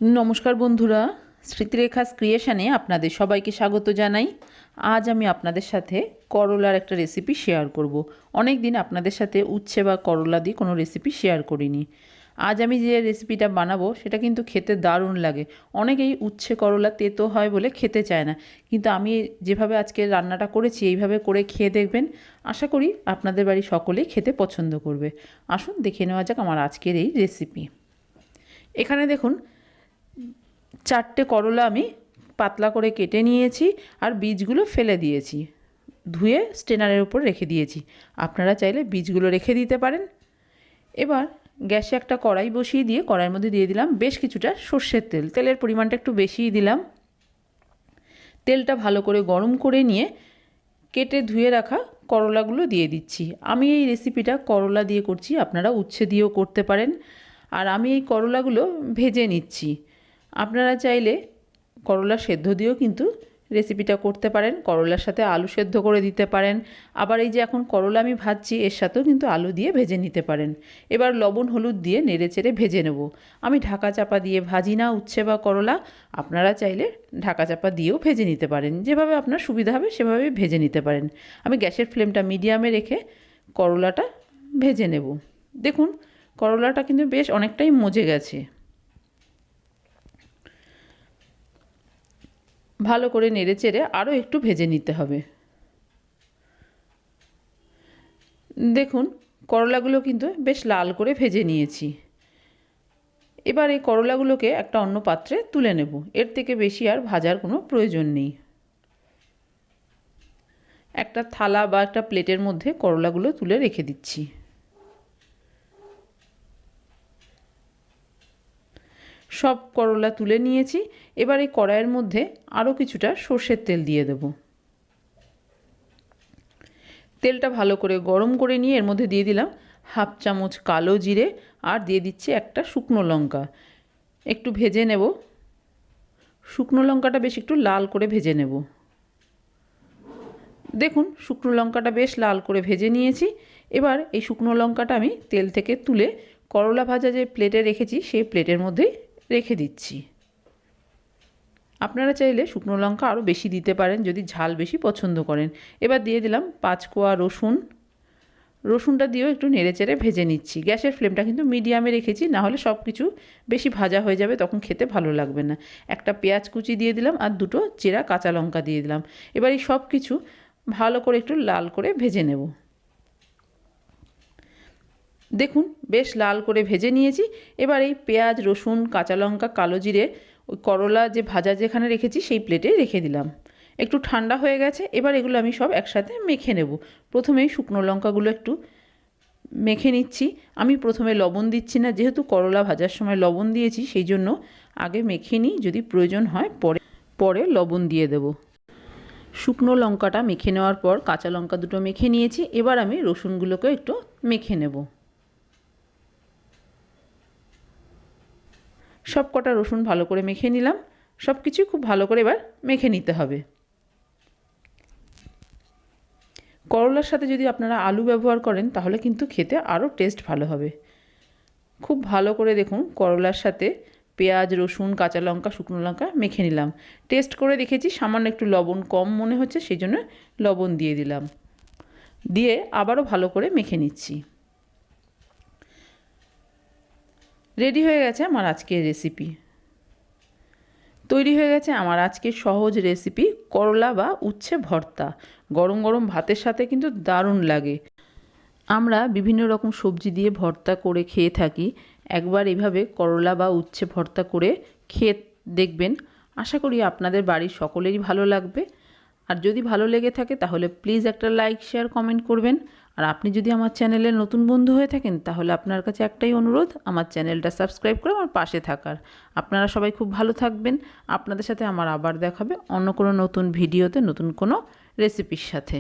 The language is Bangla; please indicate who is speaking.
Speaker 1: नमस्कार बंधुरा स्मृतिरेखा क्रिएशने आपनादेर सबाइके स्वागत जानाई। आज आमी आपनादेर साथे करलार एक रेसिपि शेयर करब। अनेक दिन आपनादेर साथे उচ্ছে बा करला दिए कोनो रेसिपि शेयर करिनी। आज आमी जे रेसिपिटा बानाबो सेटा किन्तु खेते दारुण लागे। अनेकेई उচ্ছে करला तेतो हय बोले खेते चाय ना, किन्तु आमी जेभाবে आजके रान्नाटा करेছি এইভাবে করে খেয়ে দেখবেন। आशा करी आपनादेर बाড়ির सकलेই खेते पछंद करबे। आसुन देखे नेওয়া যাক আমার আজকের এই রেসিপি। এখানে দেখুন चारटे करला आमी पातला करे केटे निয়েছি और बीजगुलो फेले दिएছি, धुए स्ट्रेनारेर ऊपर रेखे दिएছি। आपनारा चाइले बीजगुलो रेखे दिते पारेन। एबार ग्यासे एकटा कड़ाई बसिए दिए कड़ाइर मধ্যে दिए दिलाम बेश किछुटा सर्षेर तेल। तेलेर परिमाणटा एकटु बेशिई दिलाम। तेलटा भालो करे गरम करे निये केटे धुए राखा करलागुलो दिए दिচ্ছি। आमी এই রেসিপিটা করলা দিয়ে করছি, আপনারা উচ্ছে দিয়েও করতে পারেন। আর আমি এই করলাগুলো ভেজে নিচ্ছি। আপনারা চাইলে করলা সেদ্ধ দিয়েও কিন্তু রেসিপিটা করতে পারেন। করলার সাথে আলু সেদ্ধ করে দিতে পারেন। আবার এই যে এখন করলা আমি ভাজছি এর সাথেও কিন্তু আলু দিয়ে ভেজে নিতে পারেন। এবার লবণ হলুদ দিয়ে নেড়েচেড়ে ভেজে নেব। আমি ঢাকা চাপা দিয়ে ভাজি না উচ্ছে বা করলা, আপনারা চাইলে ঢাকা চাপা দিয়েও ভেজে নিতে পারেন। যেভাবে আপনার সুবিধা হবে সেভাবেই ভেজে নিতে পারেন। আমি গ্যাসের ফ্লেমটা মিডিয়ামে রেখে করলাটা ভেজে নেব। দেখুন করলাটা কিন্তু বেশ অনেকটাই মজে গেছে। ভালো করে নেড়েচেড়ে আরও একটু ভেজে নিতে হবে। দেখুন করলাগুলো কিন্তু বেশ লাল করে ভেজে নিয়েছি। এবার এই করলাগুলোকে একটা অন্য পাত্রে তুলে নেব। এর থেকে বেশি আর ভাজার কোনো প্রয়োজন নেই। একটা থালা বা একটা প্লেটের মধ্যে করলাগুলো তুলে রেখে দিচ্ছি। সব করলা তুলে নিয়েছি। এবার এই কড়াইয়ের মধ্যে আরও কিছুটা সর্ষের তেল দিয়ে দেব। তেলটা ভালো করে গরম করে নিয়ে এর মধ্যে দিয়ে দিলাম হাফ চামচ কালো জিরে আর দিয়ে দিচ্ছি একটা শুকনো লঙ্কা। একটু ভেজে নেব। শুকনো লঙ্কাটা বেশ একটু লাল করে ভেজে নেব। দেখুন শুকনো লঙ্কাটা বেশ লাল করে ভেজে নিয়েছি। এবার এই শুকনো লঙ্কাটা আমি তেল থেকে তুলে করলা ভাজা যে প্লেটে রেখেছি সেই প্লেটের মধ্যেই রেখে দিচ্ছি। আপনারা চাইলে শুকনো লঙ্কা আরও বেশি দিতে পারেন যদি ঝাল বেশি পছন্দ করেন। এবার দিয়ে দিলাম 5 কোয়া রসুন। রসুনটা দিয়েও একটু নেড়েচেড়ে ভেজে নিচ্ছি। গ্যাসের ফ্লেমটা কিন্তু মিডিয়ামে রেখেছি, না হলে সব কিছু বেশি ভাজা হয়ে যাবে, তখন খেতে ভালো লাগবে না। একটা পেঁয়াজ কুচি দিয়ে দিলাম আর দুটো চেরা কাঁচা লঙ্কা দিয়ে দিলাম। এবার এই সব কিছু ভালো করে একটু লাল করে ভেজে নেব। দেখুন বেশ লাল করে ভেজে নিয়েছি। এবার এই পেঁয়াজ রসুন কাঁচা লঙ্কা কালো জিরে ওই করলা যে ভাজা যেখানে রেখেছি সেই প্লেটে রেখে দিলাম। একটু ঠান্ডা হয়ে গেছে। এবার এগুলো আমি সব একসাথে মেখে নেব। প্রথমেই শুকনো লঙ্কাগুলো একটু মেখে নিচ্ছি। আমি প্রথমে লবণ দিচ্ছি না, যেহেতু করলা ভাজার সময় লবণ দিয়েছি সেই জন্য আগে মেখে নিই, যদি প্রয়োজন হয় পরে লবণ দিয়ে দেব। শুকনো লঙ্কাটা মেখে নেওয়ার পর কাঁচা লঙ্কা দুটো মেখে নিয়েছি। এবার আমি রসুনগুলোকে একটু মেখে নেব। সব কটা রসুন ভালো করে মেখে নিলাম। সব কিছুই খুব ভালো করে এবার মেখে নিতে হবে। করলার সাথে যদি আপনারা আলু ব্যবহার করেন তাহলে কিন্তু খেতে আরও টেস্ট ভালো হবে। খুব ভালো করে দেখুন করলার সাথে পেঁয়াজ রসুন কাঁচা লঙ্কা শুকনো লঙ্কা মেখে নিলাম। টেস্ট করে দেখেছি সামান্য একটু লবণ কম মনে হচ্ছে, সেই জন্য লবণ দিয়ে দিলাম। দিয়ে আবারও ভালো করে মেখে নিচ্ছি। রেডি হয়ে গেছে আমার আজকের রেসিপি। তৈরি হয়ে গেছে আমার আজকের সহজ রেসিপি করলা বা উচ্ছে ভর্তা। গরম গরম ভাতের সাথে কিন্তু দারুণ লাগে। আমরা বিভিন্ন রকম সবজি দিয়ে ভর্তা করে খেয়ে থাকি। একবার এভাবে করলা বা উচ্ছে ভর্তা করে খেয়ে দেখবেন। আশা করি আপনাদের বাড়ির সকলেরই ভালো লাগবে। আর যদি ভালো লেগে থাকে তাহলে প্লিজ একটা লাইক শেয়ার কমেন্ট করবেন। আর আপনি যদি আমার চ্যানেলের নতুন বন্ধু হয়ে থাকেন তাহলে আপনার কাছে একটাই অনুরোধ, আমার চ্যানেলটা সাবস্ক্রাইব করে আমার পাশে থাকার। আপনারা সবাই খুব ভালো থাকবেন। আপনাদের সাথে আমার আবার দেখাবে অন্য কোনো নতুন ভিডিওতে নতুন কোনো রেসিপির সাথে।